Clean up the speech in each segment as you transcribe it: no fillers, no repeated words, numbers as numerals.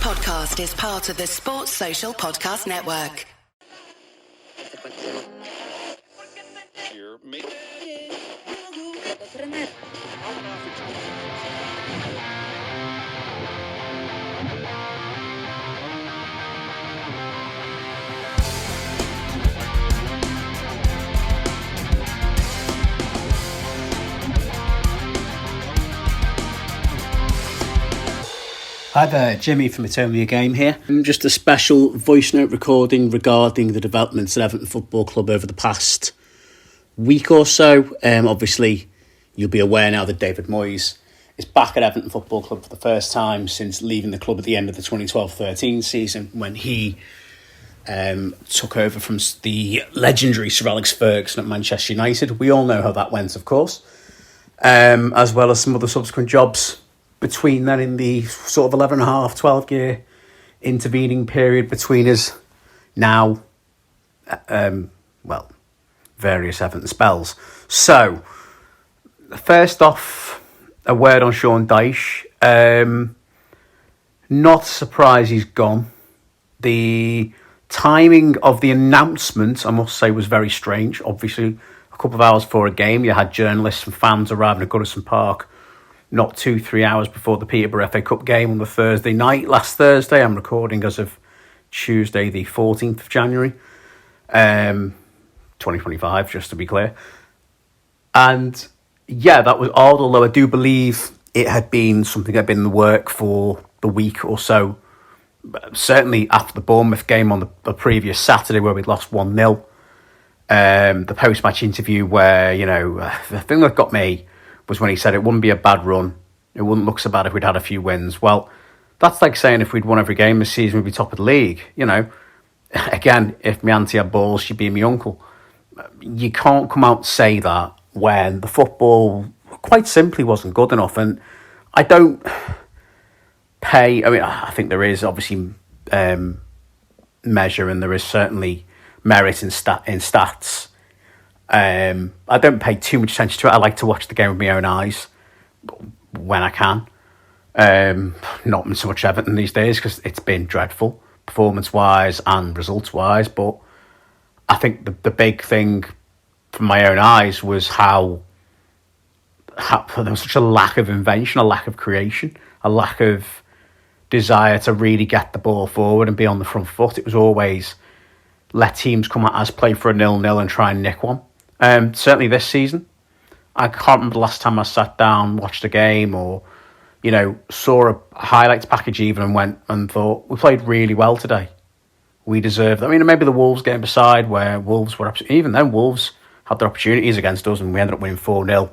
podcast is part of the Sports Social Podcast Network. Hi there, Jimmy from It's Only a Game here. Just a special voice note recording regarding the developments at Everton Football Club over the past week or so. Obviously, you'll be aware now that David Moyes is back at Everton Football Club for the first time since leaving the club at the end of the 2012-13 season, when he took over from the legendary Sir Alex Ferguson at Manchester United. We all know how that went, of course, as well as some other subsequent jobs between then in the sort of 11 and a half, 12-year intervening period between us now, various Everton spells. So, first off, a word on Sean Dyche. Not surprised he's gone. The timing of the announcement, I must say, was very strange. Obviously, a couple of hours before a game, you had journalists and fans arriving at Goodison Park not 2-3 hours before the Peterborough FA Cup game on the Thursday night. Last Thursday, I'm recording as of Tuesday the 14th of January, 2025, just to be clear. And yeah, that was odd, although I do believe it had been something that had been in the work for the week or so. Certainly after the Bournemouth game on the previous Saturday, where we'd lost 1-0. The post-match interview where, the thing that got me was when he said it wouldn't be a bad run. It wouldn't look so bad if we'd had a few wins. Well, that's like saying if we'd won every game this season, we'd be top of the league. Again, if my auntie had balls, she'd be my uncle. You can't come out and say that when the football quite simply wasn't good enough. And I don't I think there is obviously measure, and there is certainly merit in stats. I don't pay too much attention to it. I like to watch the game with my own eyes when I can. Not so much Everton these days because it's been dreadful, performance-wise and results-wise. But I think the big thing from my own eyes was how there was such a lack of invention, a lack of creation, a lack of desire to really get the ball forward and be on the front foot. It was always let teams come at us, play for a 0-0 and try and nick one. Certainly this season, I can't remember the last time I sat down, watched a game, or saw a highlights package even and went and thought, we played really well today. We deserved. Maybe the Wolves game aside, where Wolves were even then Wolves had their opportunities against us, and we ended up winning 4-0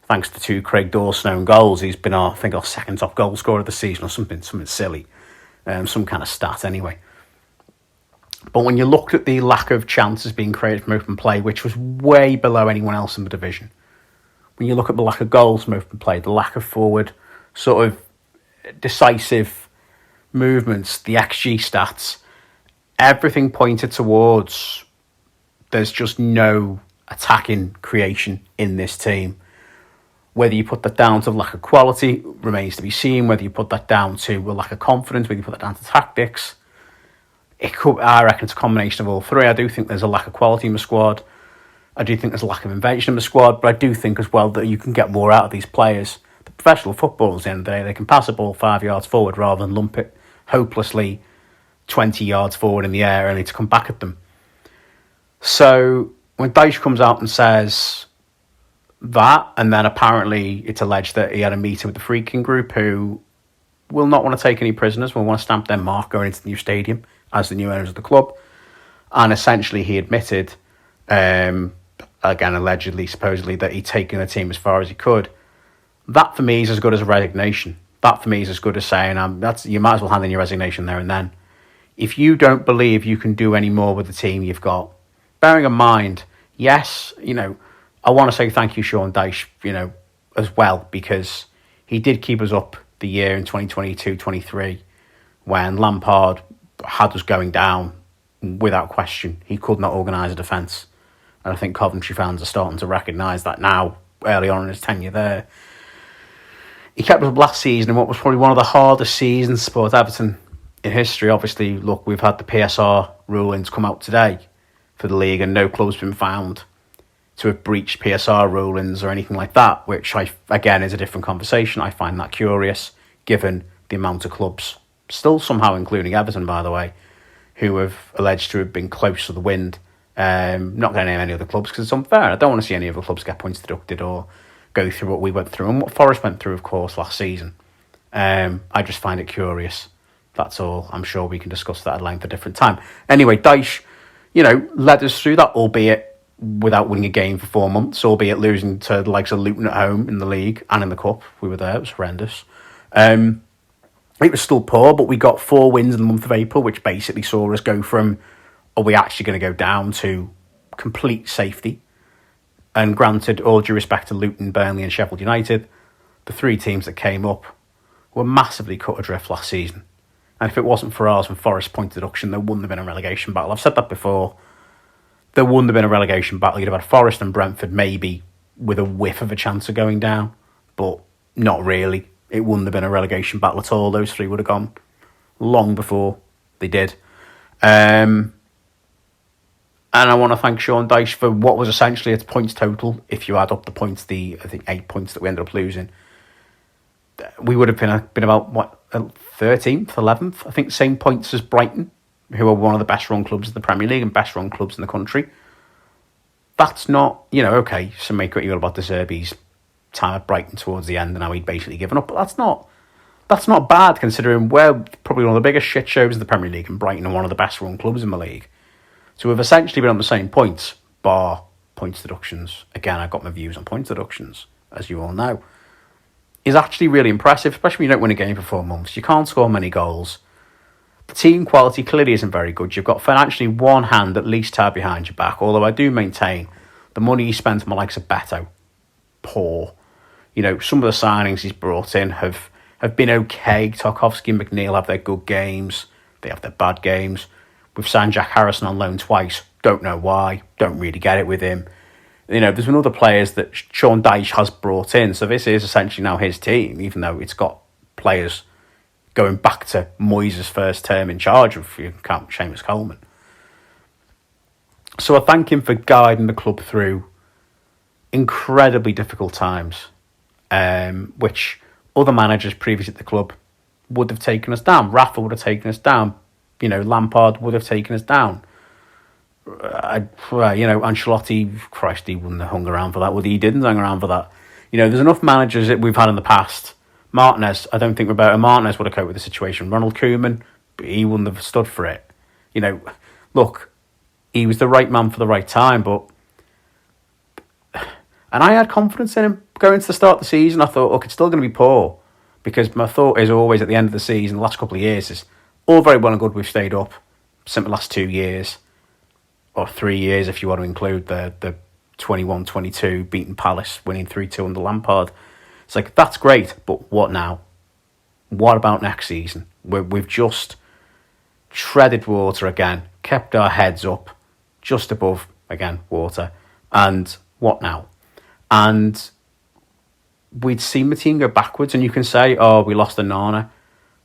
thanks to 2 Craig Dawson own goals. He's been our second top goal scorer of the season, or something silly, some kind of stat anyway. But when you looked at the lack of chances being created from open play, which was way below anyone else in the division, when you look at the lack of goals from open play, the lack of forward sort of decisive movements, the XG stats, everything pointed towards there's just no attacking creation in this team. Whether you put that down to lack of quality remains to be seen. Whether you put that down to a lack of confidence, whether you put that down to tactics, I reckon it's a combination of all three. I do think there's a lack of quality in the squad. I do think there's a lack of invention in the squad, but I do think as well that you can get more out of these players. The professional footballers, at the end of the day, they can pass a ball 5 yards forward rather than lump it hopelessly 20 yards forward in the air only to come back at them. So when Dyche comes out and says that, and then apparently it's alleged that he had a meeting with the Freaking Group, who will not want to take any prisoners, will want to stamp their mark going into the new stadium as the new owners of the club. And essentially he admitted, again allegedly, supposedly, that he'd taken the team as far as he could. That for me is as good as a resignation. That for me is as good as saying, you might as well hand in your resignation there and then. If you don't believe you can do any more with the team you've got, bearing in mind, yes, I want to say thank you, Sean Dyche, as well, because he did keep us up the year in 2022-23 when Lampard had us going down without question. He could not organise a defence. And I think Coventry fans are starting to recognise that now, early on in his tenure there. He kept us up last season in what was probably one of the hardest seasons to support Everton in history, obviously, look, we've had the PSR rulings come out today for the league, and no club's been found to have breached PSR rulings or anything like that, which, again, is a different conversation. I find that curious, given the amount of clubs, still somehow including Everton, by the way, who have alleged to have been close to the wind. Not going to name any other clubs because it's unfair. I don't want to see any other clubs get points deducted or go through what we went through and what Forest went through, of course, last season. I just find it curious. That's all. I'm sure we can discuss that at length at a different time. Anyway, Dyche, led us through that, albeit without winning a game for 4 months, albeit losing to the likes of Luton at home in the league and in the cup. We were there. It was horrendous. It was still poor, but we got 4 wins in the month of April, which basically saw us go from, are we actually going to go down, to complete safety. And granted, all due respect to Luton, Burnley and Sheffield United, the 3 teams that came up were massively cut adrift last season. And if it wasn't for ours and Forest point deduction, there wouldn't have been a relegation battle. I've said that before. There wouldn't have been a relegation battle. You'd have had Forest and Brentford maybe with a whiff of a chance of going down, but not really. It wouldn't have been a relegation battle at all. Those 3 would have gone long before they did. And I want to thank Sean Dyche for what was essentially its points total. If you add up the points, I think 8 points that we ended up losing, we would have been about 13th, 11th. I think same points as Brighton, who are one of the best run clubs in the Premier League and best run clubs in the country. That's not, okay, so make what you will about De Zerbi's time at Brighton towards the end and how he'd basically given up. But that's not bad, considering we're probably one of the biggest shit shows in the Premier League and Brighton are one of the best run clubs in the league. So we've essentially been on the same points, bar points deductions. Again, I've got my views on points deductions, as you all know. Is actually really impressive, especially when you don't win a game for 4 months. You can't score many goals. The team quality clearly isn't very good. You've got financially one hand at least tied behind your back, although I do maintain the money he spent on the likes of Beto, poor. Some of the signings he's brought in have been okay. Tarkowski and McNeil have their good games. They have their bad games. We've signed Jack Harrison on loan twice. Don't know why. Don't really get it with him. There's been other players that Sean Dyche has brought in. So this is essentially now his team, even though it's got players going back to Moyes' first term in charge, if you count Seamus Coleman. So I thank him for guiding the club through incredibly difficult times, which other managers previously at the club would have taken us down. Rafa would have taken us down. Lampard would have taken us down. Ancelotti, Christ, he wouldn't have hung around for that, would he? He didn't hang around for that. There's enough managers that we've had in the past. Martinez, I don't think Roberto Martinez would have coped with the situation. Ronald Koeman, he wouldn't have stood for it. Look, he was the right man for the right time, and I had confidence in him going to the start of the season. I thought, look, it's still going to be poor, because my thought is always at the end of the season, the last couple of years, is all very well and good we've stayed up. Since the last 2 years, or 3 years if you want to include the 21-22 beating Palace, winning 3-2 under Lampard. It's like, that's great, but what now? What about next season? We've just treaded water again, kept our heads up, just above, again, water. And what now? And we'd seen the team go backwards, and you can say, oh, we lost Onana.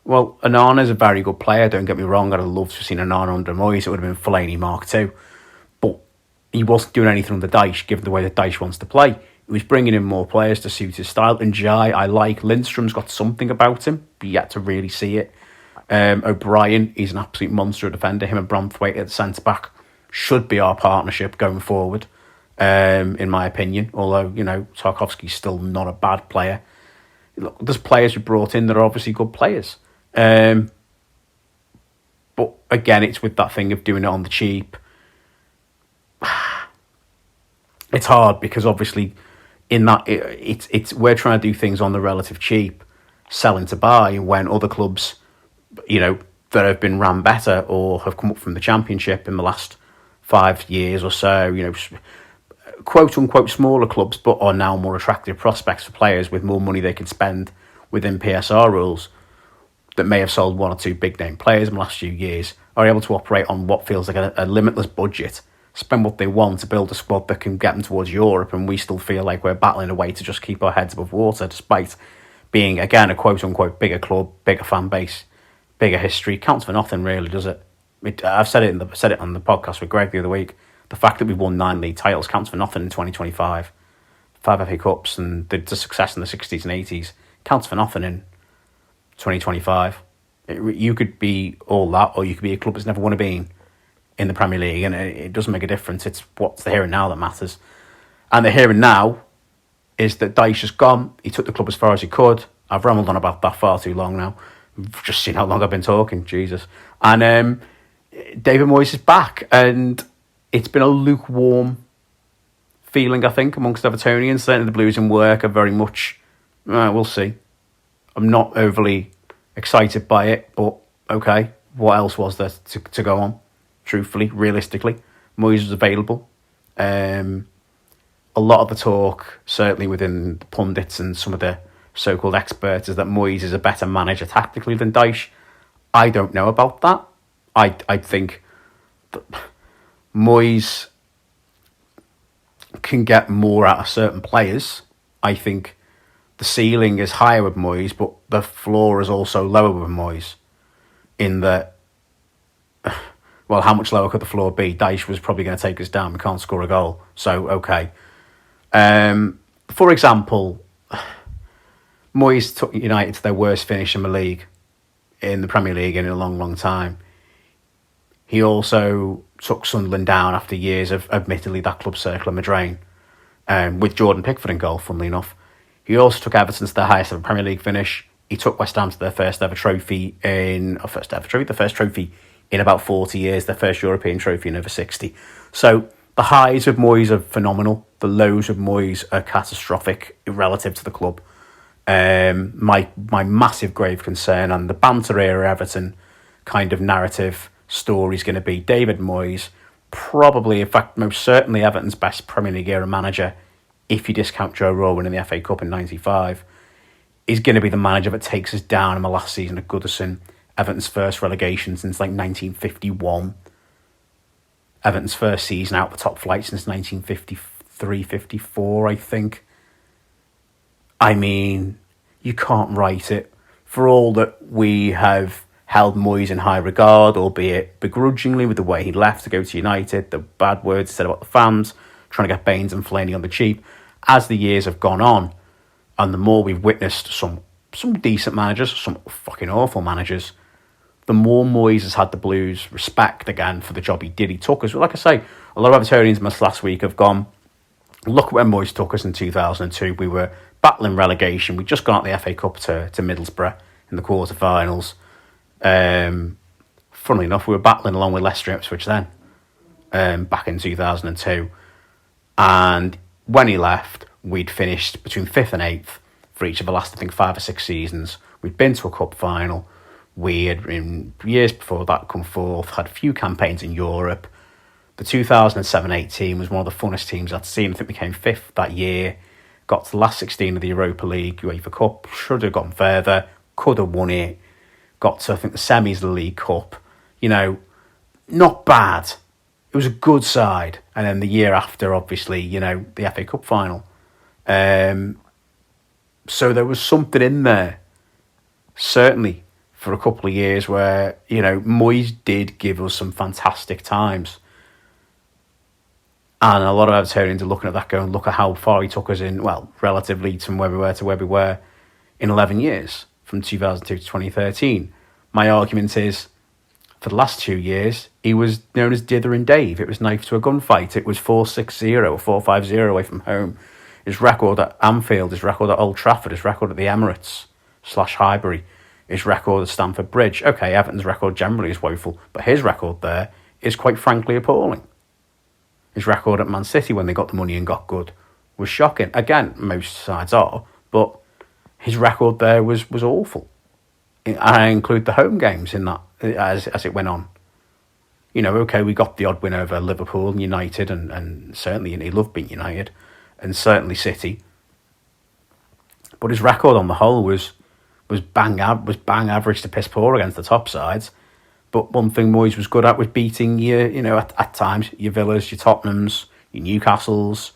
Well, Onana's a very good player, don't get me wrong. I'd have loved to have seen Onana under Moyes. It would have been Fellaini Mark II. But he wasn't doing anything under Dyche, given the way that Dyche wants to play. He was bringing in more players to suit his style. And Jai, I like. Lindstrom's got something about him, but yet to really see it. O'Brien, he's an absolute monster defender. Him and Branthwaite at the centre-back should be our partnership going forward, in my opinion. Although, Tarkowski's still not a bad player. Look, there's players we brought in that are obviously good players. But again, it's with that thing of doing it on the cheap. It's hard because obviously in that it's we're trying to do things on the relative cheap, selling to buy, when other clubs, that have been ran better or have come up from the Championship in the last 5 years or so, quote unquote smaller clubs, but are now more attractive prospects for players with more money they can spend within PSR rules, that may have sold 1 or 2 big name players in the last few years, are able to operate on what feels like a limitless budget, spend what they want to build a squad that can get them towards Europe, and we still feel like we're battling away to just keep our heads above water, despite being, again, a quote unquote bigger club, bigger fan base, bigger history counts for nothing, really, does it? I've said it on the podcast with Greg the other week. The fact that we've won 9 league titles counts for nothing in 2025. 5 FA Cups and the success in the 60s and 80s counts for nothing in 2025. You could be all that, or you could be a club that's never won a bean in the Premier League, and it doesn't make a difference. It's what's the here and now that matters. And the here and now is that Dyche has gone. He took the club as far as he could. I've rambled on about that far too long now. I've just seen how long I've been talking, Jesus. And David Moyes is back, and it's been a lukewarm feeling, I think, amongst Evertonians. Certainly the Blues in work are very much, we'll see. I'm not overly excited by it, but okay, what else was there to go on? Truthfully, realistically, Moyes was available. A lot of the talk, certainly within the pundits and some of the so-called experts, is that Moyes is a better manager tactically than Dyche. I don't know about that. I think that Moyes can get more out of certain players. I think the ceiling is higher with Moyes, but the floor is also lower with Moyes. In that, well, how much lower could the floor be? Dyche was probably going to take us down. We can't score a goal. So, okay. For example, Moyes took United to their worst finish in the Premier League in a long, long time. He also took Sunderland down after years of, admittedly, that club circling the drain, with Jordan Pickford in goal, funnily enough. He also took Everton to their highest ever Premier League finish. He took West Ham to their first trophy in about 40 years, their first European trophy in over 60. So the highs of Moyes are phenomenal. The lows of Moyes are catastrophic relative to the club. My massive grave concern, and the banter era Everton kind of narrative story, is going to be David Moyes, probably, in fact, most certainly Everton's best Premier League era manager, if you discount Joe Rowe winning the FA Cup in 95, is going to be the manager that takes us down in the last season at Goodison. Everton's first relegation since 1951. Everton's first season out the top flight since 1953-54, I think. I mean, you can't write it. For all that we have held Moyes in high regard, albeit begrudgingly, with the way he left to go to United, the bad words he said about the fans, trying to get Baines and Fellaini on the cheap. As the years have gone on, and the more we've witnessed some decent managers, some fucking awful managers, the more Moyes has had the Blues respect again for the job he did. He took us, like I say, a lot of Evertonians last week have gone, look at when Moyes took us in 2002. We were battling relegation. We'd just gone out the FA Cup to Middlesbrough in the quarterfinals. Funnily enough, we were battling along with Leicester and Ipswich then, back in 2002. And when he left, we'd finished between 5th and 8th for each of the last, I think, 5 or 6 seasons. We'd been to a cup final. We had, in years before that, come forth, had a few campaigns in Europe. The 2007-8 team was one of the funnest teams I'd seen. I think we came 5th that year. Got to the last 16 of the Europa League, UEFA Cup. Should have gone further. Could have won it. Got to, I think, the semis of the League Cup. You know, not bad. It was a good side. And then the year after, obviously, you know, the FA Cup final. So there was something in there, certainly, for a couple of years where, you know, Moyes did give us some fantastic times. And a lot of Evertonians are looking at that going, look at how far he took us in, well, relatively from where we were to where we were in 11 years, from 2002 to 2013. My argument is, for the last 2 years, he was known as Dither and Dave. It was knife to a gunfight. It was 4-6-0 or 4-5-0 away from home. His record at Anfield, his record at Old Trafford, his record at the Emirates / Highbury, his record at Stamford Bridge. Okay, Everton's record generally is woeful, but his record there is quite frankly appalling. His record at Man City when they got the money and got good was shocking. Again, most sides are, but his record there was awful. I include the home games in that as it went on. You know, okay, we got the odd win over Liverpool and United, and certainly he loved beating United, and certainly City. But his record on the whole was bang average to piss poor against the top sides. But one thing Moyes was good at was beating at times your Villas, your Tottenhams, your Newcastles.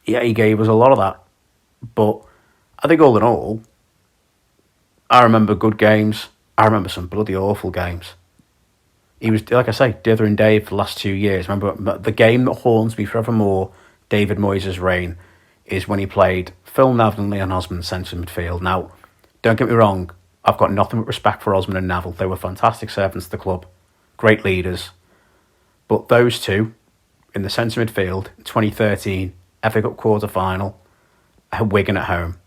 Yeah, he gave us a lot of that. But I think all in all, I remember good games. I remember some bloody awful games. He was, like I say, dithering Dave for the last 2 years. Remember, the game that haunts me forevermore, David Moyes' reign, is when he played Phil Neville and Leon Osman centre midfield. Now, don't get me wrong, I've got nothing but respect for Osman and Neville. They were fantastic servants to the club, great leaders. But those two, in the centre midfield, 2013, FA Cup quarter-final, at Wigan at home,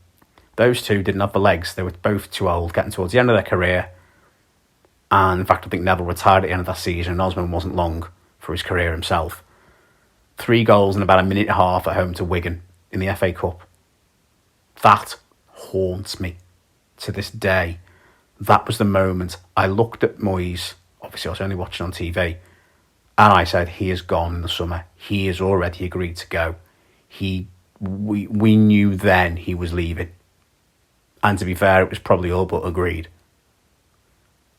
those two didn't have the legs. They were both too old, getting towards the end of their career. And in fact, I think Neville retired at the end of that season, and Osman wasn't long for his career himself. 3 goals in about a minute and a half at home to Wigan in the FA Cup. That haunts me to this day. That was the moment I looked at Moyes. Obviously, I was only watching on TV. And I said, he is gone in the summer. He has already agreed to go. We knew then he was leaving. And to be fair, it was probably all but agreed.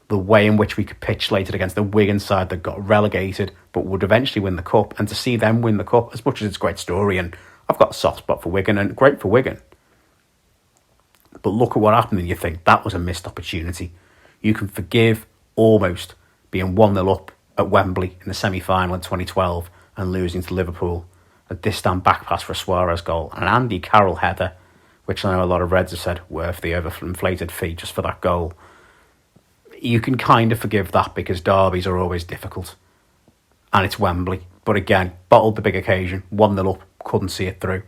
The way in which we capitulated against the Wigan side that got relegated but would eventually win the cup, and to see them win the cup, as much as it's a great story, and I've got a soft spot for Wigan, and great for Wigan. But look at what happened and you think, that was a missed opportunity. You can forgive almost being 1-0 up at Wembley in the semi-final in 2012 and losing to Liverpool. A distant back pass for a Suarez goal, and an Andy Carroll header, which I know a lot of Reds have said worth the overinflated fee just for that goal. You can kind of forgive that because derbies are always difficult. And it's Wembley. But again, bottled the big occasion, 1-0 up, couldn't see it through.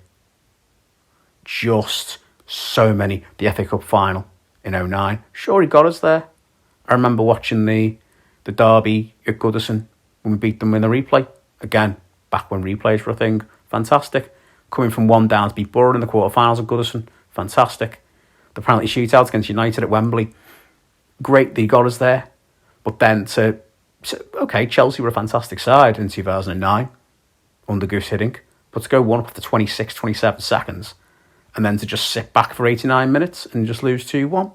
Just so many. The FA Cup final in 2009. Sure, he got us there. I remember watching the derby at Goodison when we beat them in the replay. Again, back when replays were a thing. Fantastic. Coming from 1 down to beat Borough in the quarterfinals at Goodison. Fantastic. The penalty shootout against United at Wembley. Great that he got us there. But then okay, Chelsea were a fantastic side in 2009 under Goose Hiddink. But to go 1 up after 26, 27 seconds and then to just sit back for 89 minutes and just lose 2-1?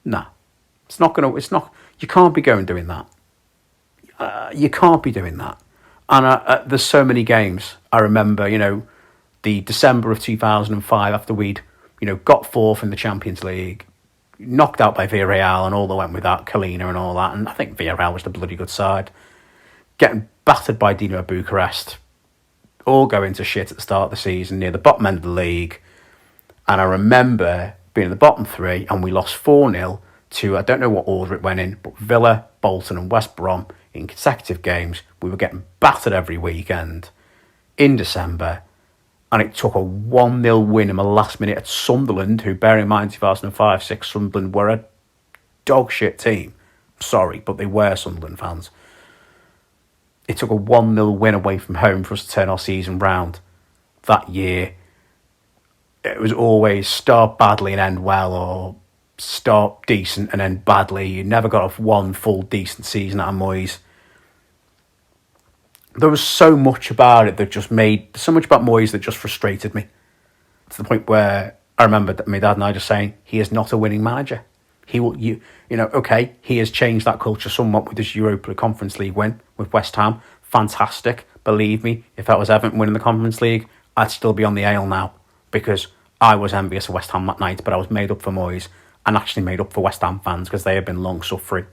Nah. You can't be going doing that. You can't be doing that. And there's so many games. I remember, the December of 2005 after we'd, got 4th in the Champions League, knocked out by Villarreal and all that went with that, Kalina and all that. And I think Villarreal was the bloody good side. Getting battered by Dinamo Bucharest. All going to shit at the start of the season, near the bottom end of the league. And I remember being in the bottom 3 and we lost 4-0 to, I don't know what order it went in, but Villa, Bolton and West Brom in consecutive games. We were getting battered every weekend in December. And it took a 1-0 win in the last minute at Sunderland, who, bear in mind, 2005-06, Sunderland were a dog shit team. Sorry, but they were Sunderland fans. It took a 1-0 win away from home for us to turn our season round that year. It was always start badly and end well, or start decent and end badly. You never got off one full decent season at Moyes. There was so much about it that so much about Moyes that just frustrated me. To the point where I remember my dad and I just saying, he is not a winning manager. He will, okay, he has changed that culture somewhat with his Europa Conference League win with West Ham. Fantastic. Believe me, if that was Everton winning the Conference League, I'd still be on the ale now, because I was envious of West Ham that night, but I was made up for Moyes and actually made up for West Ham fans because they have been long suffering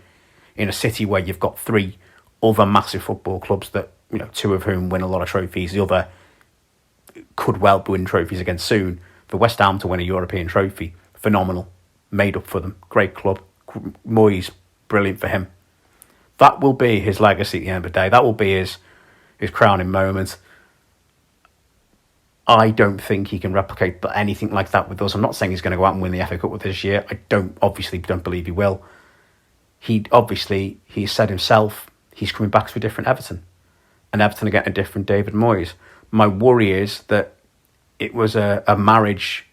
in a city where you've got 3 other massive football clubs that, 2 of whom win a lot of trophies. The other could well win trophies again soon. For West Ham to win a European trophy, phenomenal. Made up for them. Great club. Moyes, brilliant for him. That will be his legacy at the end of the day. That will be his crowning moment. I don't think he can replicate anything like that with us. I'm not saying he's going to go out and win the FA Cup with this year. I obviously don't believe he will. He said himself he's coming back to a different Everton. And Everton are getting a different David Moyes. My worry is that it was a marriage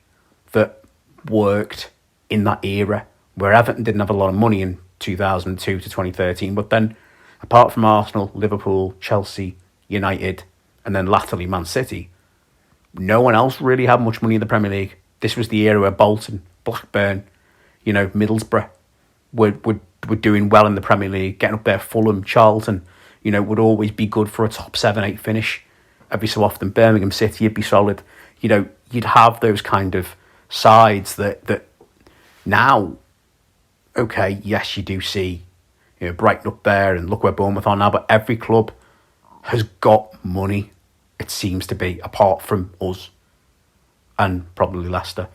that worked in that era where Everton didn't have a lot of money in 2002 to 2013. But then, apart from Arsenal, Liverpool, Chelsea, United, and then latterly Man City, no one else really had much money in the Premier League. This was the era where Bolton, Blackburn, Middlesbrough were doing well in the Premier League, getting up there. Fulham, Charlton, would always be good for a top 7-8 finish. Every so often, Birmingham City, you'd be solid. You'd have those kind of sides that now okay, yes, you do see, Brighton up there, and look where Bournemouth are now, but every club has got money, it seems to be, apart from us and probably Leicester.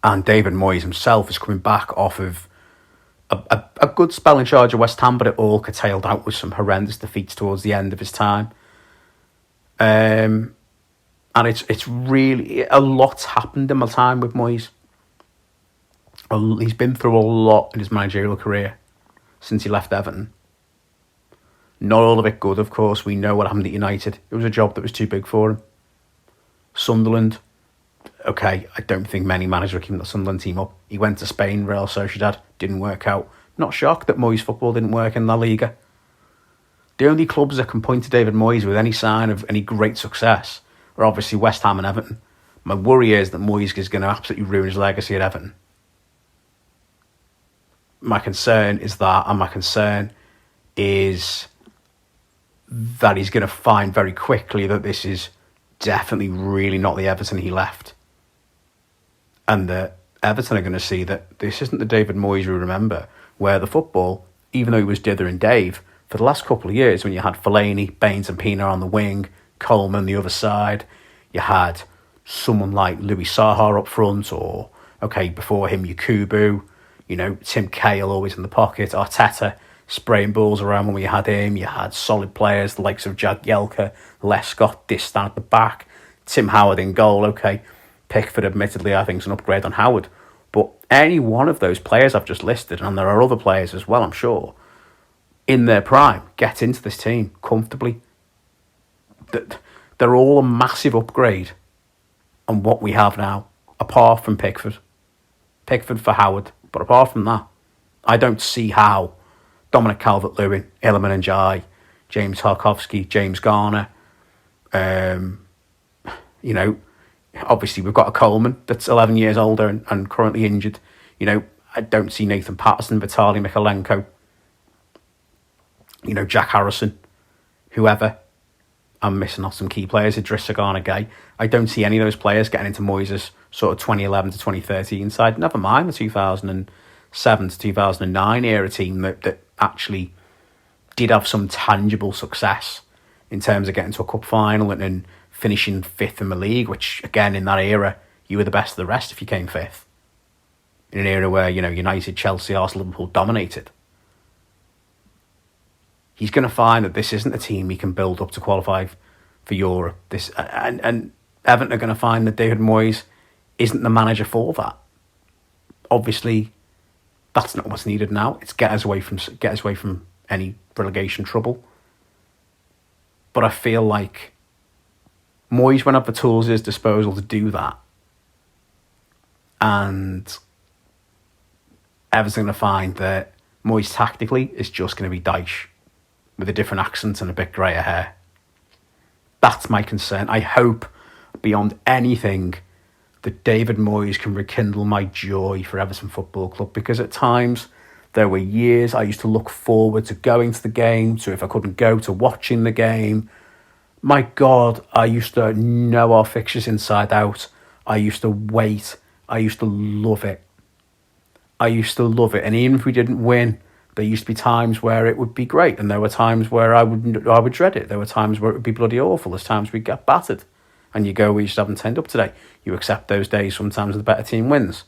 And David Moyes himself is coming back off of a good spell in charge of West Ham, but it all curtailed out with some horrendous defeats towards the end of his time. And it's really, a lot's happened in my time with Moyes. He's been through a lot in his managerial career since he left Everton. Not all of it good, of course. We know what happened at United. It was a job that was too big for him. Sunderland, okay, I don't think many managers are keeping the Sunderland team up. He went to Spain, Real Sociedad, didn't work out. Not shocked that Moyes football didn't work in La Liga. The only clubs that can point to David Moyes with any sign of any great success are obviously West Ham and Everton. My worry is that Moyes is going to absolutely ruin his legacy at Everton. My concern is that, and my concern is that he's going to find very quickly that this is definitely really not the Everton he left. And that Everton are going to see that this isn't the David Moyes we remember, where the football, even though he was Dither and Dave, for the last couple of years when you had Fellaini, Baines and Pina on the wing, Coleman the other side, you had someone like Louis Saha up front, or, okay, before him, Yakubu, Tim Cahill always in the pocket, Arteta spraying balls around when we had him. You had solid players, the likes of Jagielka, Lescott, Distan at the back, Tim Howard in goal. Okay, Pickford, admittedly, I think is an upgrade on Howard. But any one of those players I've just listed, and there are other players as well, I'm sure, in their prime, get into this team comfortably. They're all a massive upgrade on what we have now, apart from Pickford. Pickford for Howard. But apart from that, I don't see how Dominic Calvert-Lewin, Iliman Ndiaye, James Tarkowski, James Garner, obviously we've got a Coleman that's 11 years older and currently injured. I don't see Nathan Patterson, Vitaly Mikalenko, Jack Harrison, whoever. I'm missing off some key players, Idrissa Gana Gay. I don't see any of those players getting into Moyes' sort of 2011 to 2013 side. Never mind the 2007 to 2009 era team that actually did have some tangible success in terms of getting to a cup final and finishing fifth in the league, which, again, in that era, you were the best of the rest if you came fifth. In an era where, United, Chelsea, Arsenal, Liverpool dominated. He's going to find that this isn't a team he can build up to qualify for Europe. And Everton are going to find that David Moyes isn't the manager for that. Obviously, that's not what's needed now. It's get us away from any relegation trouble. But I feel like Moyes won't have the tools at his disposal to do that. And Everton's going to find that Moyes tactically is just going to be Dyche, with a different accent and a bit greyer hair. That's my concern. I hope, beyond anything, that David Moyes can rekindle my joy for Everton Football Club, because at times there were years I used to look forward to going to the game, to, if I couldn't go, to watching the game. My God, I used to know our fixtures inside out. I used to wait. I used to love it. And even if we didn't win, there used to be times where it would be great, and there were times where I would dread it. There were times where it would be bloody awful. There's times we'd get battered, and you go, we just haven't turned up today. You accept those days. Sometimes the better team wins.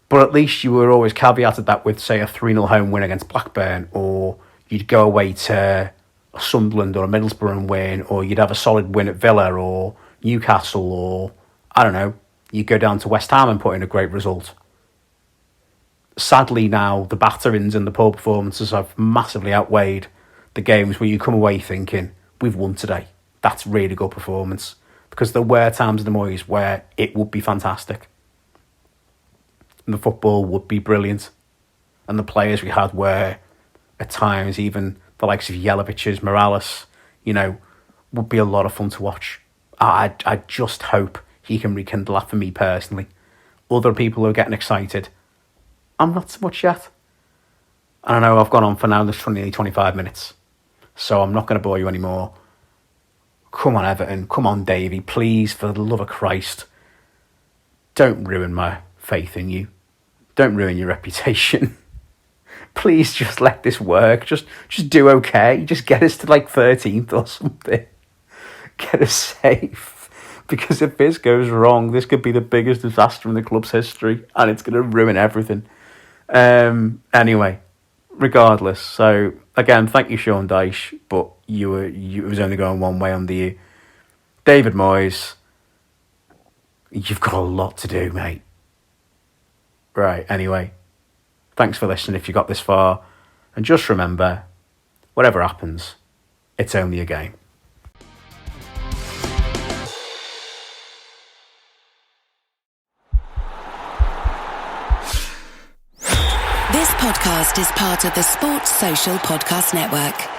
But at least you were always caveated that with, say, a 3-0 home win against Blackburn, or you'd go away to a Sunderland or a Middlesbrough and win, or you'd have a solid win at Villa or Newcastle, or, I don't know, you go down to West Ham and put in a great result. Sadly now, the batterings and the poor performances have massively outweighed the games where you come away thinking, we've won today. That's really good performance. Because there were times in the Moyes where it would be fantastic. And the football would be brilliant. And the players we had were, at times, even the likes of Yelovic's, Morales, would be a lot of fun to watch. I just hope he can rekindle that for me personally. Other people are getting excited. I'm not so much yet. And I know I've gone on for now, there's 25 minutes. So I'm not going to bore you anymore. Come on, Everton. Come on, Davey. Please, for the love of Christ, don't ruin my faith in you. don't ruin your reputation. Please just let this work. Just do okay. Just get us to like 13th or something. Get us safe. Because if this goes wrong, this could be the biggest disaster in the club's history, and it's going to ruin everything. Anyway, regardless. So again, thank you, Sean Dyche, but it was only going one way under you. David Moyes, you've got a lot to do, mate. Right. Anyway, thanks for listening. If you got this far, and just remember, whatever happens, it's only a game. This podcast is part of the Sports Social Podcast Network.